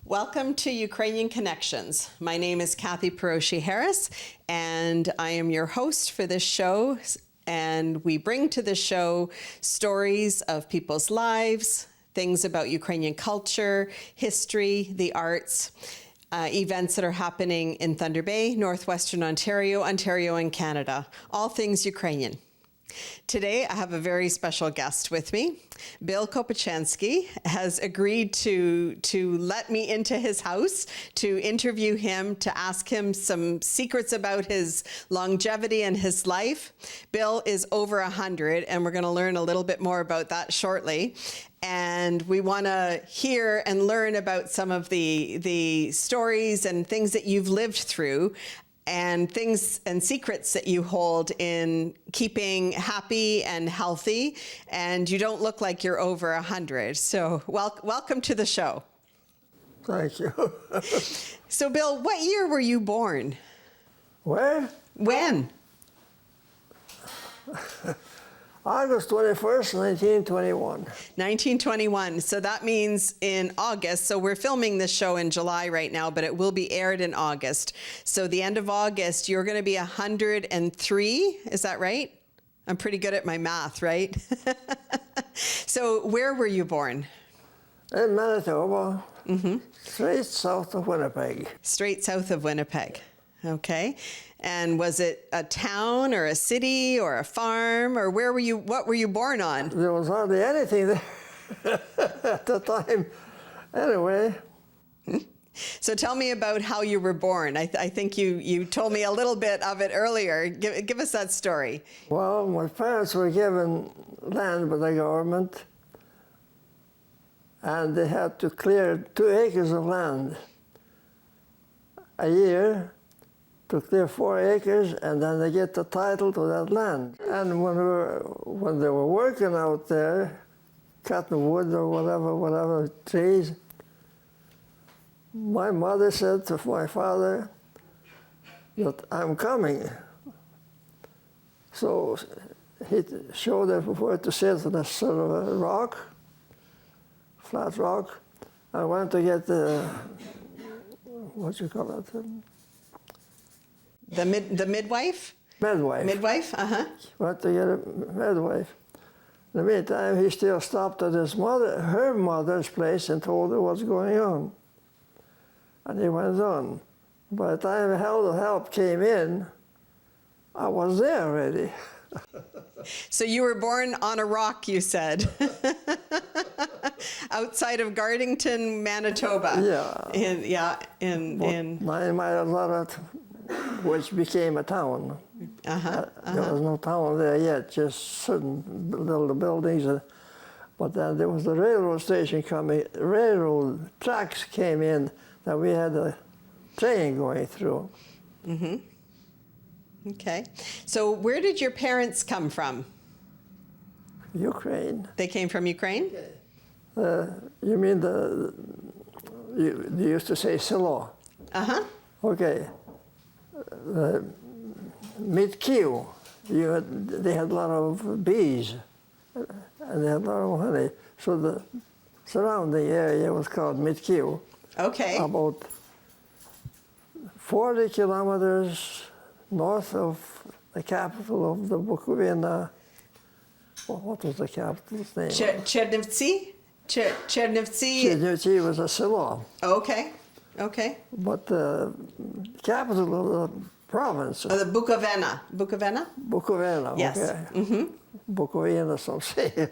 Welcome to Ukrainian Connections. My name is Kathy Peroshi-Harris, and I am your host for this show. And we bring to this show stories of people's lives, things about Ukrainian culture, history, the arts, events that are happening in Thunder Bay, Northwestern Ontario, and Canada, all things Ukrainian. Today, I have a very special guest with me. Bill Kopachanski has agreed to let me into his house to interview him, to ask him some secrets about his longevity and his life. Bill is over 100, and we're going to learn a little bit more about that shortly. And we want to hear and learn about some of the stories and things that you've lived through, and things and secrets that you hold in keeping happy and healthy. And you don't look like you're over 100. So welcome to the show. Thank you. So Bill, what year were you born? Where? When? August 21st, 1921. 1921. So that means in August. So we're filming this show in July right now, but it will be aired in August. So the end of August, you're going to be 103. Is that right? I'm pretty good at my math, right? So where were you born? In Manitoba, straight south of Winnipeg. Straight south of Winnipeg. Okay. And was it a town or a city or a farm, or where were you? What were you born on? There was hardly anything there at the time. Anyway. So tell me about how you were born. I think you told me a little bit of it earlier. Give us that story. Well, my parents were given land by the government, and they had to clear 2 acres of land a year to clear 4 acres, and then they get the title to that land. And when they were working out there, cutting wood or whatever trees, my mother said to my father that I'm coming. So he showed her where to sit on a sort of a rock, flat rock. I went to get the, what you call it? The midwife? Midwife. Midwife, Went to get a midwife. In the meantime, he still stopped at her mother's place and told her what's going on. And he went on. By the time help came in, I was there already. So you were born on a rock, you said, outside of Gardington, Manitoba. Yeah. In 9 miles out, which became a town. There was no town there yet, just certain little buildings. But then there was the railroad station coming, railroad tracks came in, that we had a train going through. Okay. So where did your parents come from? Ukraine. They came from Ukraine? You mean you used to say selo? Okay. Mid-Q, they had a lot of bees, and they had a lot of honey. So the surrounding area was called Mid-Q. Okay. About 40 kilometers north of the capital of the Bukovina. Well, what was the capital's name? Chernivtsi? Chernivtsi? Chernivtsi was a selo. Okay. But the capital of the province. The Bukovina. Bukovina, Yes. Okay. Bukovina, some say.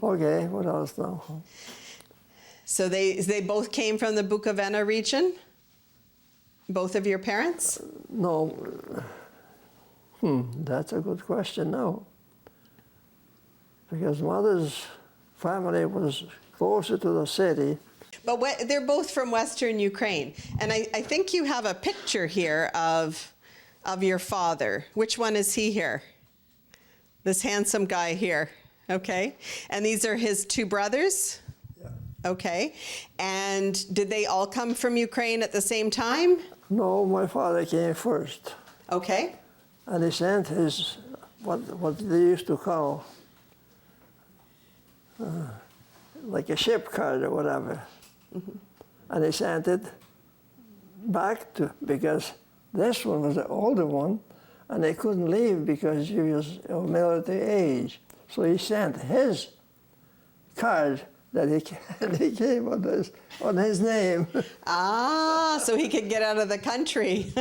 Okay, what else now? So they both came from the Bukovina region? Both of your parents? No. That's a good question now. Because mother's family was closer to the city. But they're both from Western Ukraine. And I think you have a picture here of your father. Which one is he here? This handsome guy here. Okay. And these are his 2 brothers? Yeah. Okay. And did they all come from Ukraine at the same time? No, my father came first. Okay. And he sent his, what they used to call, like a ship card or whatever. and he sent it back to, because this one was the older one, and they couldn't leave because he was of military age. So he sent his card that he gave on his name. Ah, so he could get out of the country.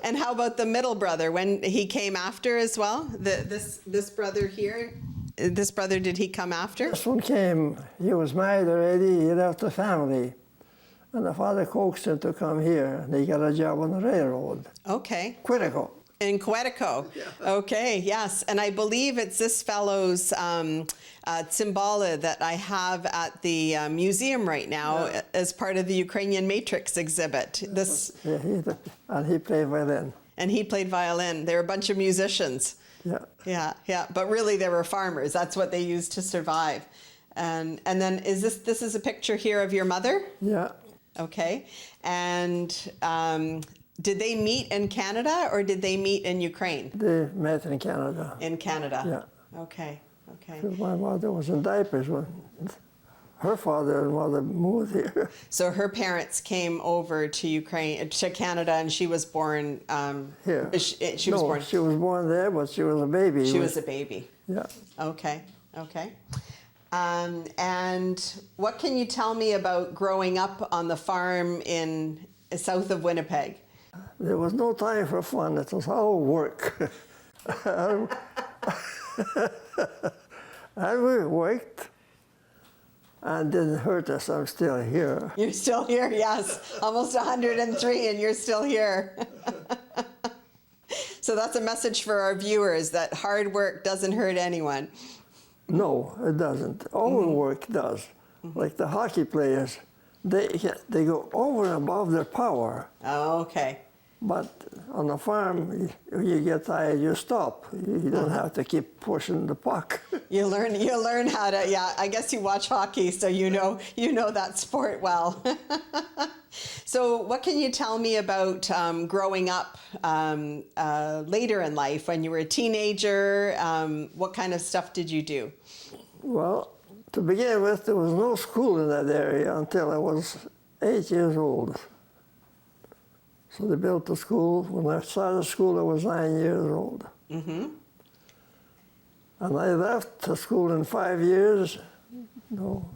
And how about the middle brother? When he came after as well? This brother here, this brother, did he come after? This one came, he was married already, he left the family. And the father coaxed him to come here, and he got a job on the railroad. Okay. Quetico. In Quetico. Yeah. Okay, yes. And I believe it's this fellow's Tsimbala that I have at the museum right now as part of the Ukrainian Matrix exhibit. This. Yeah, and he played violin. And he played violin. They're a bunch of musicians. Yeah. Yeah, yeah. But really they were farmers. That's what they used to survive. And then is this is a picture here of your mother? Yeah. Okay. And did they meet in Canada or did they meet in Ukraine? They met in Canada. In Canada? Yeah. Okay, okay. My mother was in diapers when her father and mother moved here. So her parents came over to Ukraine, to Canada, and she was born here. She was born. She was born there, but she was a baby. She was a baby. Yeah. Okay, okay. And what can you tell me about growing up on the farm in south of Winnipeg? There was no time for fun. It was all work. And we worked, and didn't hurt us. I'm still here. You're still here, yes. Almost 103, and you're still here. So that's a message for our viewers, that hard work doesn't hurt anyone. No, it doesn't. Overwork does. Like the hockey players, they go over and above their power. Oh, okay. But on the farm, you get tired, you stop. You don't have to keep pushing the puck. You learn how to, yeah, I guess you watch hockey, so you know that sport well. So what can you tell me about growing up later in life, when you were a teenager? What kind of stuff did you do? Well, to begin with, there was no school in that area until I was 8 years old. So they built the school. When I started school, I was 9 years old. Mm-hmm. And I left the school in 5 years. No.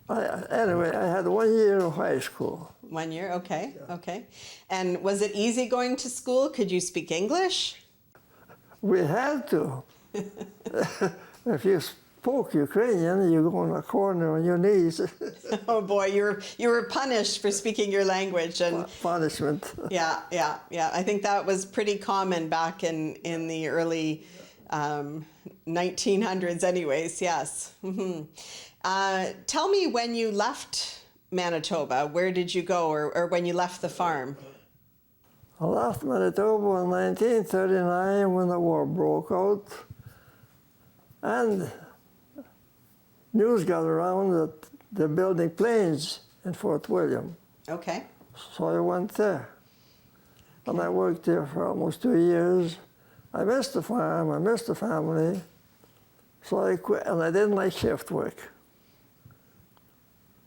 Anyway, I had 1 year of high school. 1 year, okay, okay. And was it easy going to school? Could you speak English? We had to. If you spoke Ukrainian, you go in a corner on your knees. Oh boy, you were punished for speaking your language. And punishment. Yeah. I think that was pretty common back in the early 1900s anyways, yes. Mm-hmm. Tell me, when you left Manitoba, where did you go, or when you left the farm? I left Manitoba in 1939 when the war broke out. And news got around that they're building planes in Fort William. Okay. So I went there. Okay. And I worked there for almost 2 years. I missed the farm, I missed the family. So I quit, and I didn't like shift work.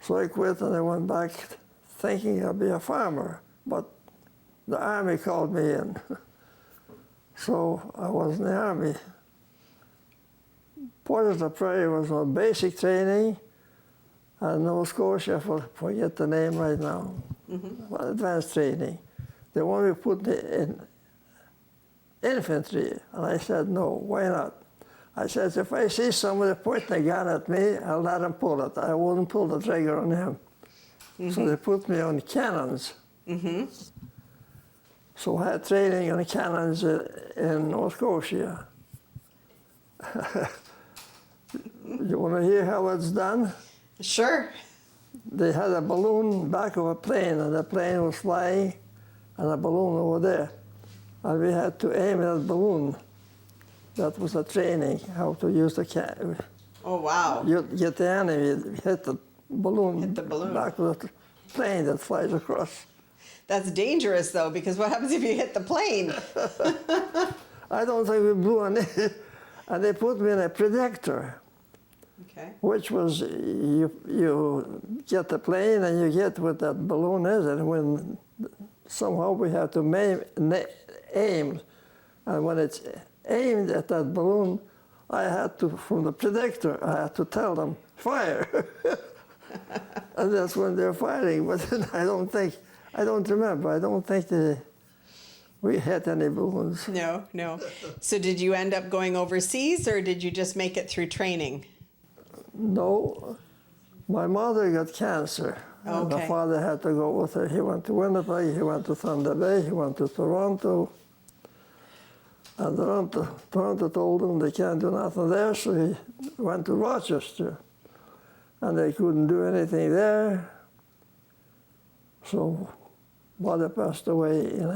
So I quit and I went back thinking I'd be a farmer, but the Army called me in. So I was in the Army. Port of the Prairie was my basic training, and Nova Scotia, I forget the name right now, advanced training. They wanted to put me in infantry, and I said, no, why not? I said, if I see somebody pointing a gun at me, I'll let him pull it. I wouldn't pull the trigger on him. So they put me on cannons. So I had training on cannons in Nova Scotia. You want to hear how it's done? Sure. They had a balloon back of a plane, and the plane was flying, and a balloon over there. And we had to aim at the balloon. That was the training, how to use the cannon. Oh, wow. You get the enemy, hit the balloon. Hit the balloon. Back of the plane that flies across. That's dangerous, though, because what happens if you hit the plane? I don't think we blew any. And they put me in a projector. Okay. which was you get the plane and you get what that balloon is, and when somehow we have to aim, and when it's aimed at that balloon, I had to, from the predictor, I had to tell them, fire. And that's when they're firing, but I don't remember, I don't think we hit any balloons. No, no. So did you end up going overseas, or did you just make it through training? No, my mother got cancer. Okay. And the father had to go with her. He went to Winnipeg, he went to Thunder Bay, he went to Toronto. And Toronto told him they can't do nothing there, so he went to Rochester. And they couldn't do anything there. So mother passed away in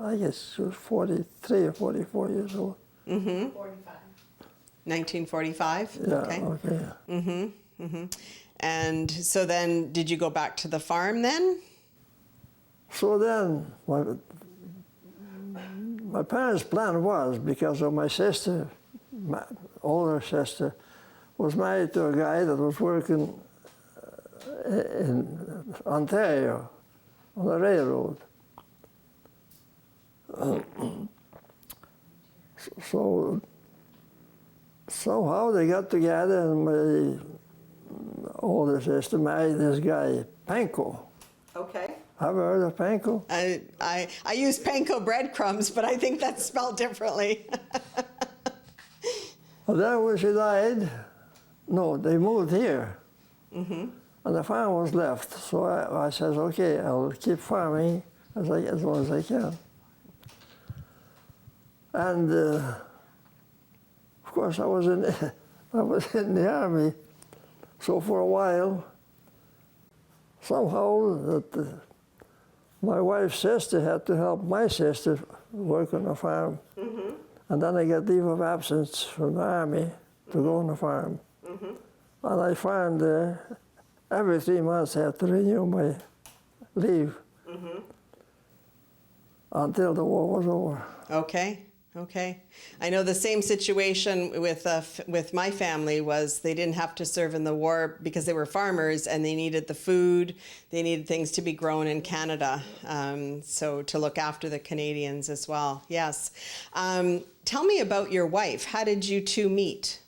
I guess she was 43 or 44 years old. Mm-hmm. 1945? Yeah, okay. Okay. And so then, did you go back to the farm then? So then, my parents' plan was, because of my sister, my older sister, was married to a guy that was working in Ontario on the railroad. So somehow they got together, and my older sister married this guy, Panko. Okay. Have you heard of Panko? I use panko breadcrumbs, but I think that's spelled differently. Well, then when she died, no, they moved here. Mm-hmm. And the farm was left. So I said, okay, I'll keep farming as long as I can. And of course, I was in the army. So for a while, somehow my wife's sister had to help my sister work on the farm. Mm-hmm. And then I got leave of absence from the army to go on the farm. Mm-hmm. And I farmed there. Every 3 months I had to renew my leave until the war was over. Okay. Okay. I know the same situation with my family was they didn't have to serve in the war because they were farmers and they needed the food. They needed things to be grown in Canada. So to look after the Canadians as well. Yes. Tell me about your wife. How did you two meet?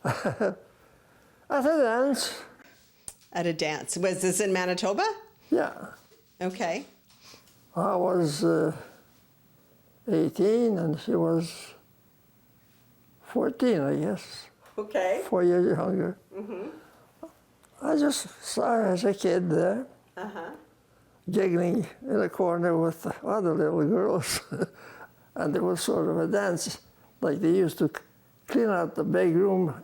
At a dance. At a dance. Was this in Manitoba? Yeah. Okay. I was 18 and she was 14, I guess. Okay. 4 years younger. Mm-hmm. I just saw her as a kid there, giggling in a corner with other little girls. And there was sort of a dance, like they used to clean out the big room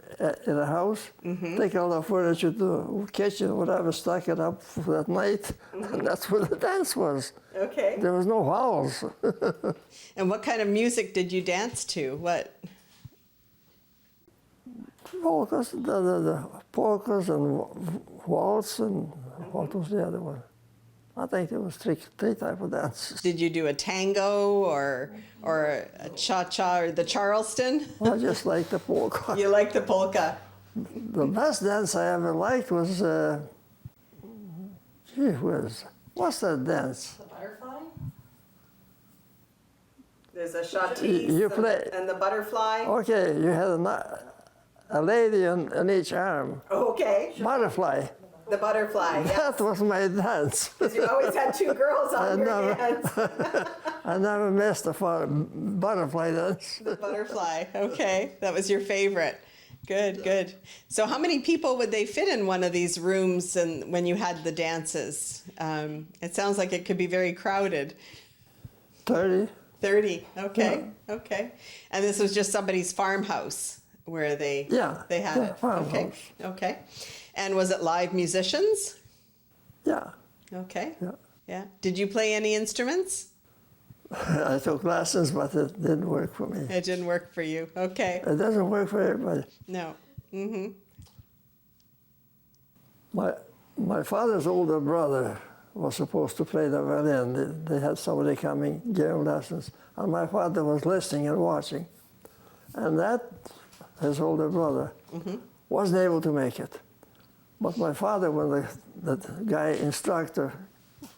in a house, take all the furniture to the kitchen, whatever, stack it up for that night, and that's where the dance was. Okay. There was no halls. And what kind of music did you dance to? What? Polkas, the polkas and waltz, and what was the other one? I think there was three type of dances. Did you do a tango or a cha-cha or the Charleston? I just like the polka. You like the polka? The best dance I ever liked was, what's that dance? The butterfly? There's a chateau and the butterfly. Okay, you had a lady on each arm. Okay. Butterfly. The butterfly, yeah. That was my dance. Because you always had two girls on your hands. I never missed a butterfly dance. The butterfly, okay. That was your favorite. Good, good. So how many people would they fit in one of these rooms and when you had the dances? It sounds like it could be very crowded. 30. 30, okay, Yeah. okay. And this was just somebody's farmhouse where they had it. Farmhouse. Okay, okay. And was it live musicians? Yeah. Okay. Yeah. Yeah. Did you play any instruments? I took lessons, but it didn't work for me. It didn't work for you. Okay. It doesn't work for everybody. No. Mm-hmm. My father's older brother was supposed to play the violin. They had somebody coming, give him lessons, and my father was listening and watching. And that his older brother, wasn't able to make it. But my father, when the guy instructor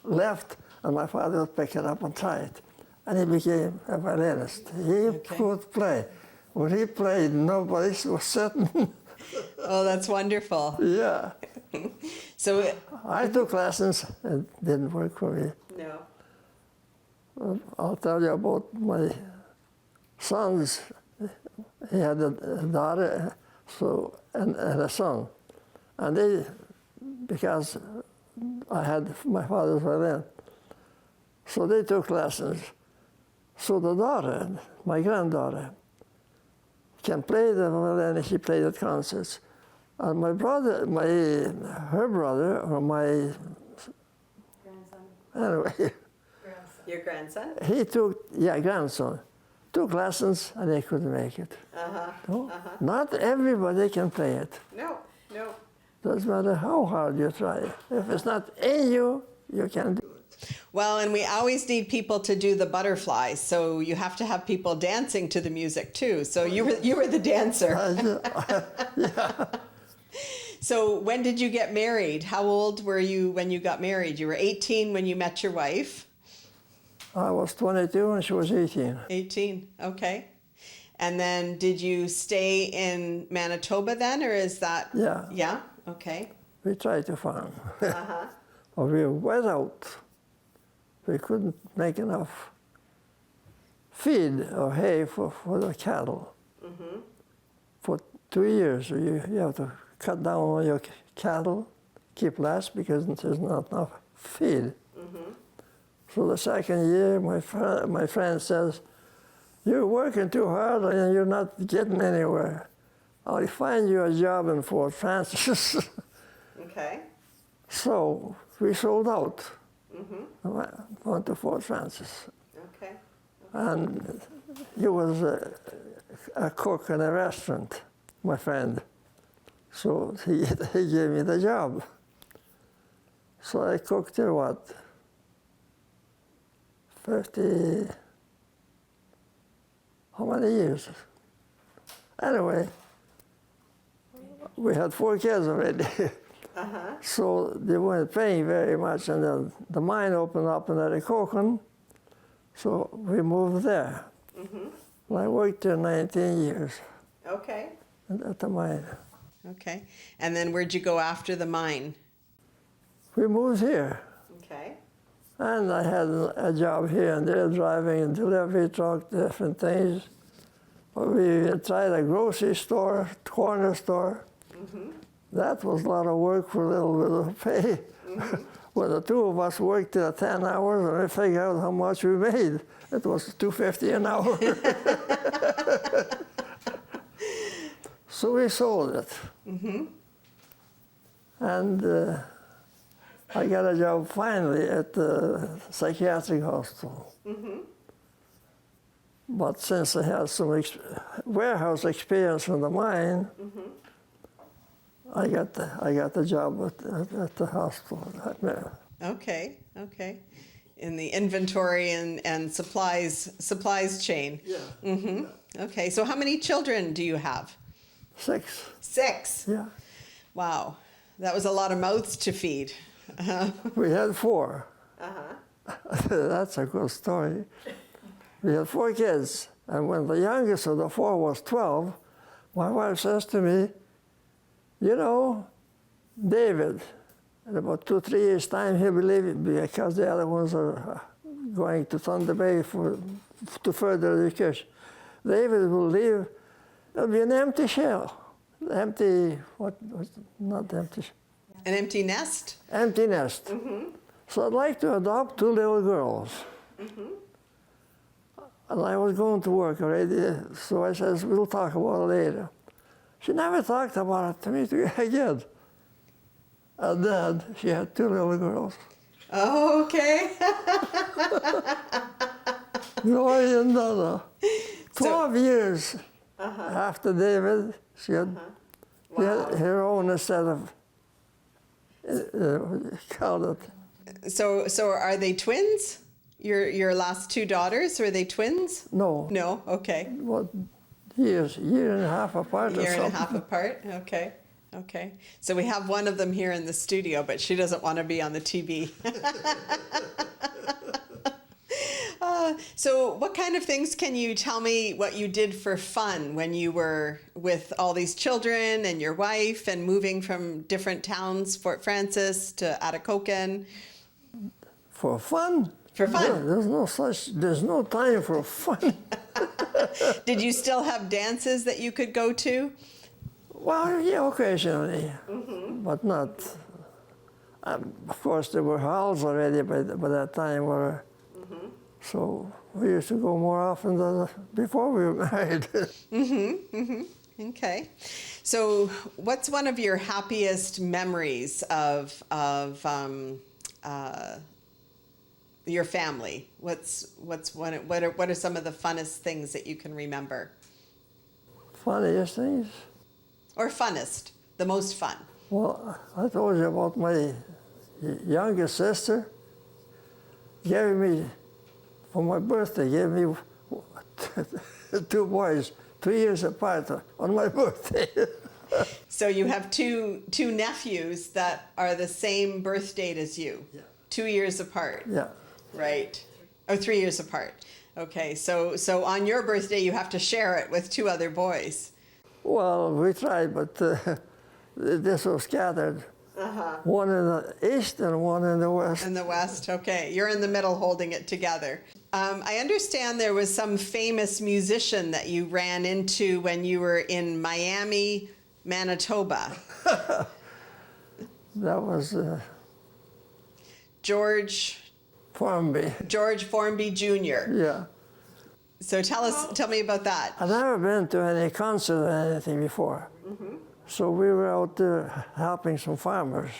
left, and my father would pick it up and try it. And he became a violinist. He could play. When he played, nobody was sitting. Oh, that's wonderful. Yeah. So I took lessons. It didn't work for me. no. I'll tell you about my sons. He had a daughter and a son. And they, because I had my father's violin, so they took lessons. So the daughter, my granddaughter, can play the violin. She played at concerts. And my brother, her brother, or my Grandson. anyway, Your grandson? he took grandson took lessons and they couldn't make it. No? Not everybody can play it. No, no. Doesn't matter how hard you try. If it's not in you, you can't do it. Well, and we always need people to do the butterflies, so you have to have people dancing to the music too. So you were the dancer. Yeah. So when did you get married? How old were you when you got married? You were 18 when you met your wife. I was 22 and she was 18. 18, okay. And then did you stay in Manitoba then, or is that? Yeah. Yeah, okay. We tried to farm. Uh-huh. Or we went out. We couldn't make enough feed or hay for the cattle. Mm-hmm. For 2 years, you have to cut down on your cattle, keep less because there's not enough feed. Mm-hmm. So the second year, my friend says, "You're working too hard and you're not getting anywhere. I'll find you a job in Fort Francis." Okay. So we sold out. Mm-hmm. Went to Fort Francis. Okay. And he was a cook in a restaurant, my friend. So he gave me the job. So I cooked there, 50, how many years? Anyway, we had 4 kids already. Uh-huh. So they weren't paying very much, and then the mine opened up in Atikokan, so we moved there. Mm-hmm. I worked there 19 years Okay. at the mine. Okay. And then where'd you go after the mine? We moved here, Okay. and I had a job here and there, driving a delivery truck, different things. But we tried a grocery store, corner store. Mm-hmm. That was a lot of work for a little bit of pay. Mm-hmm. Well, the two of us worked 10 hours, and we figured out how much we made. It was $2.50 an hour. So we sold it. Mm-hmm. And I got a job finally at the psychiatric hospital. Mm-hmm. But since I had some warehouse experience from the mine, Mm-hmm. I got the job at the hospital. Okay. Okay. In the inventory and supplies chain. Yeah. Mm-hmm. Okay. So how many children do you have? 6. 6. Yeah. Wow. That was a lot of mouths to feed. We had 4. Uh-huh. That's a good story. We had 4 kids, and when the youngest of the 4 was 12, my wife says to me, "You know, David, in about 2-3 years' time, he'll be leaving because the other ones are going to Thunder Bay to further education. David will leave. It'll be an empty shell, empty. Not empty. An empty nest? Empty nest. Mm-hmm. So I'd like to adopt 2 little girls." Mm-hmm. And I was going to work already, so I says, "We'll talk about it later." She never talked about it to me again. And then she had 2 little girls. Oh, okay. Glory and Donna. 12 years after David, she had, she had her own set of counted. So are they twins? Your last 2 daughters, were they twins? No. No. Okay. What, year and a half apart. Year and a half apart. Okay. Okay. So we have one of them here in the studio, but she doesn't want to be on the TV. So what kind of things can you tell me what you did for fun when you were with all these children and your wife and moving from different towns, Fort Francis to Atacocan? For fun? For fun. Yeah, there's no time for fun. Did you still have dances that you could go to? Well, yeah, occasionally, but not. Of course, there were halls already by that time, so we used to go more often than before we were married. Okay. So what's one of your happiest memories of your family? What are some of the funnest things that you can remember? Funniest things? Or funnest, the most fun? Well, I told you about my youngest sister. Gave me, for my birthday, gave me 2 boys, 2 years apart on my birthday. So you have two nephews that are the same birth date as you, 2 years apart. Yeah. Right. Oh, 3 years apart. Okay. So on your birthday, you have to share it with 2 other boys. Well, we tried, but this was scattered. One in the east and one in the west. In the west, okay. You're in the middle holding it together. I understand there was some famous musician that you ran into when you were in Miami, Manitoba. That was George Formby. Formby Jr. Yeah. So tell me about that. I've never been to any concert or anything before. So we were out there helping some farmers.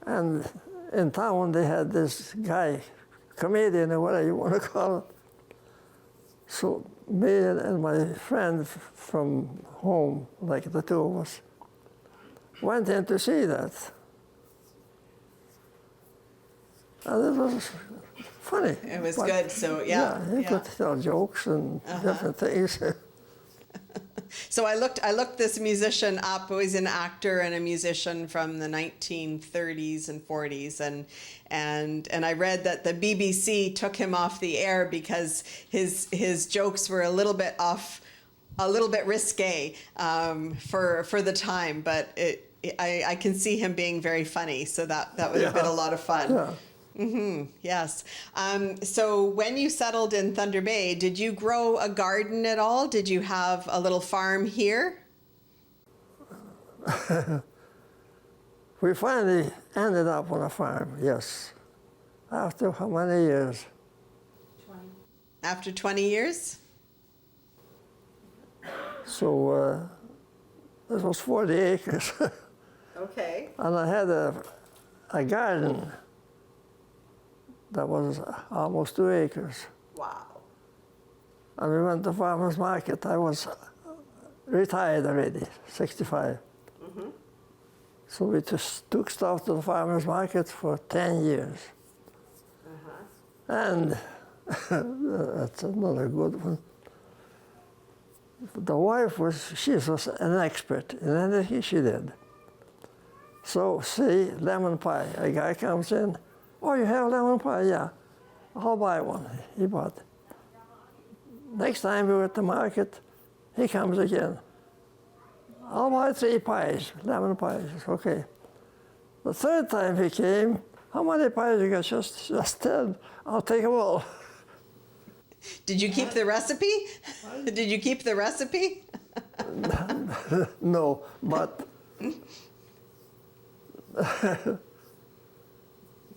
And in town they had this guy, comedian or whatever you want to call it. So me and my friend from home, like the 2 of us, went in to see that. And it was funny. It was good, so yeah. Yeah, he could tell jokes and different things. So I looked this musician up. He was an actor and a musician from the 1930s and 40s, and I read that the BBC took him off the air because his jokes were a little bit risque for the time, but I can see him being very funny. So that would have been a lot of fun. Yeah. Yes. So when you settled in Thunder Bay, did you grow a garden at all? Did you have a little farm here? We finally ended up on a farm, yes. After how many years? 20. After 20 years? So it was 40 acres. Okay. And I had a garden that was almost 2 acres. Wow. And we went to farmer's market. I was retired already, 65. So we just took stuff to the farmer's market for 10 years. And that's another good one. The wife she was an expert in anything she did. So, see, lemon pie. A guy comes in, oh, you have lemon pie? Yeah. I'll buy one. He bought. Next time we were at the market, he comes again. I'll buy 3 pies, lemon pies. Okay. The third time he came, how many pies you got? Just 10. I'll take them all. Did you keep the recipe? Did you keep the recipe? No, but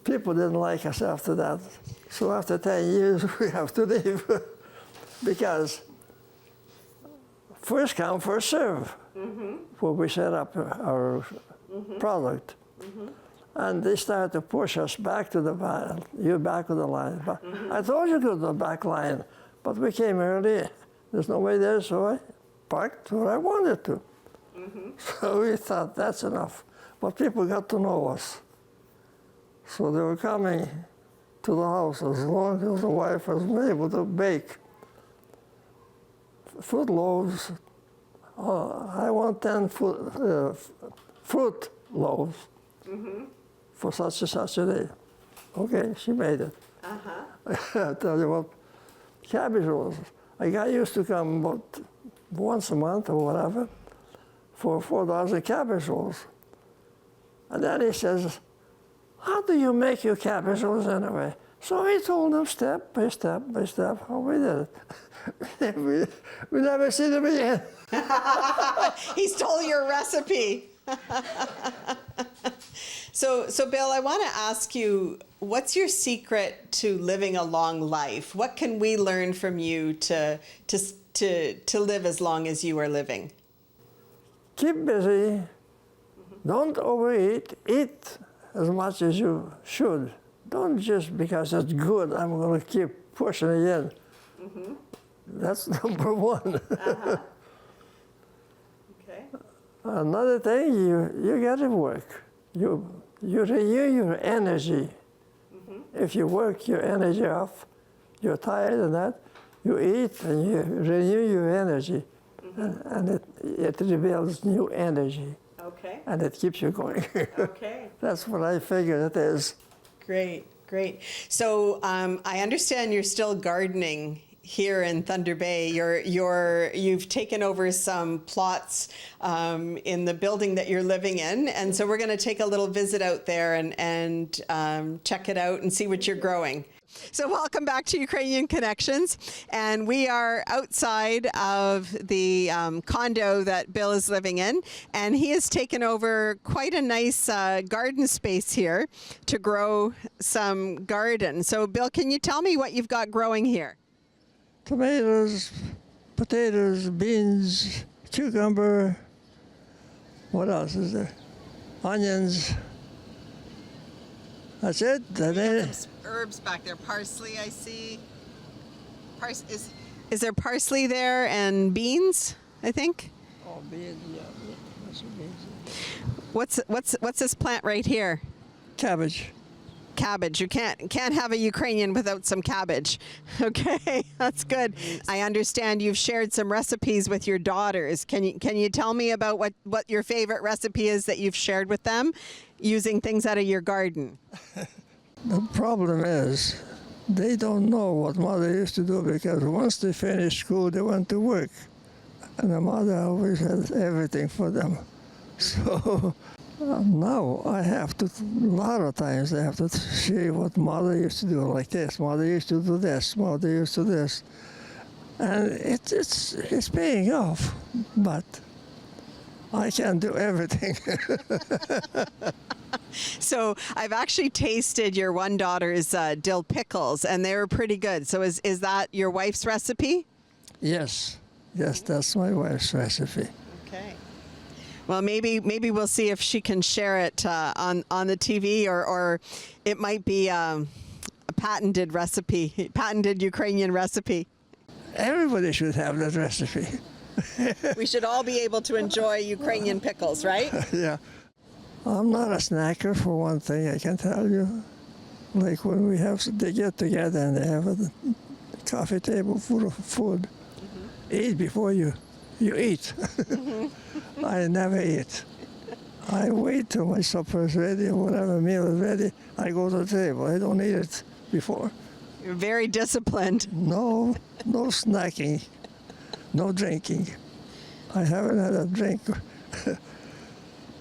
people didn't like us after that. So after 10 years, we have to leave because first come, first serve. Where we set up our product. And they started to push us back to the line. You're back of the line. But I told you to the back line, but we came early. There's no way there, so I parked where I wanted to. So we thought that's enough. But people got to know us. So they were coming to the house as long as the wife was able to bake fruit loaves. I want 10 fruit loaves for such and such a day. Okay, she made it. I tell you what, cabbage rolls. A guy used to come about once a month or whatever for $4 a cabbage rolls. And then he says, how do you make your cabbage rolls anyway? So he told them step by step by step how we did it. we never see them again. He stole your recipe. So Bill, I want to ask you, what's your secret to living a long life? What can we learn from you to live as long as you are living? Keep busy. Don't overeat. Eat as much as you should. Don't just because it's good, I'm going to keep pushing it in. That's number one. Okay. Another thing, you got to work. You renew your energy. If you work your energy off, you're tired and that, you eat and you renew your energy. And it rebuilds new energy. Okay. And it keeps you going. Okay. That's what I figure it is. Great, great. So I understand you're still gardening here in Thunder Bay. You've taken over some plots in the building that you're living in, and so we're going to take a little visit out there and check it out and see what you're growing. So welcome back to Ukrainian Connections, and we are outside of the condo that Bill is living in, and he has taken over quite a nice garden space here to grow some garden. So Bill, can you tell me what you've got growing here? Tomatoes, potatoes, beans, cucumber. What else is there? Onions. That's it. Some herbs back there. Parsley, I see. Is there parsley there and beans, I think? Oh, beans, yeah. That's beans. What's this plant right here? Cabbage. Cabbage. You can't have a Ukrainian without some cabbage. Okay, that's good. I understand you've shared some recipes with your daughters. Can you tell me about what your favorite recipe is that you've shared with them using things out of your garden? The problem is they don't know what mother used to do because once they finished school, they went to work. And the mother always had everything for them. So now I have to, a lot of times I have to see what mother used to do like this. Mother used to do this. Mother used to do this. And it's paying off, but I can't do everything. So I've actually tasted your one daughter's dill pickles, and they were pretty good. So is that your wife's recipe? Yes, that's my wife's recipe. Okay. Well, maybe we'll see if she can share it on the TV, or it might be a patented recipe, patented Ukrainian recipe. Everybody should have that recipe. We should all be able to enjoy Ukrainian pickles, right? Yeah. I'm not a snacker, for one thing, I can tell you. Like when they get together and they have a coffee table full of food, eat before you eat. I never eat. I wait till my supper is ready or whatever meal is ready. I go to the table. I don't eat it before. You're very disciplined. No snacking, no drinking. I haven't had a drink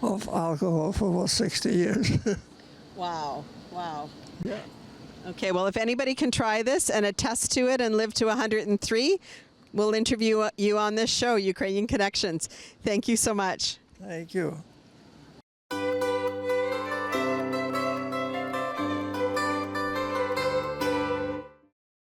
of alcohol for about 60 years. Wow. Yeah. Okay, well, if anybody can try this and attest to it and live to 103, we'll interview you on this show, Ukrainian Connections. Thank you so much. Thank you.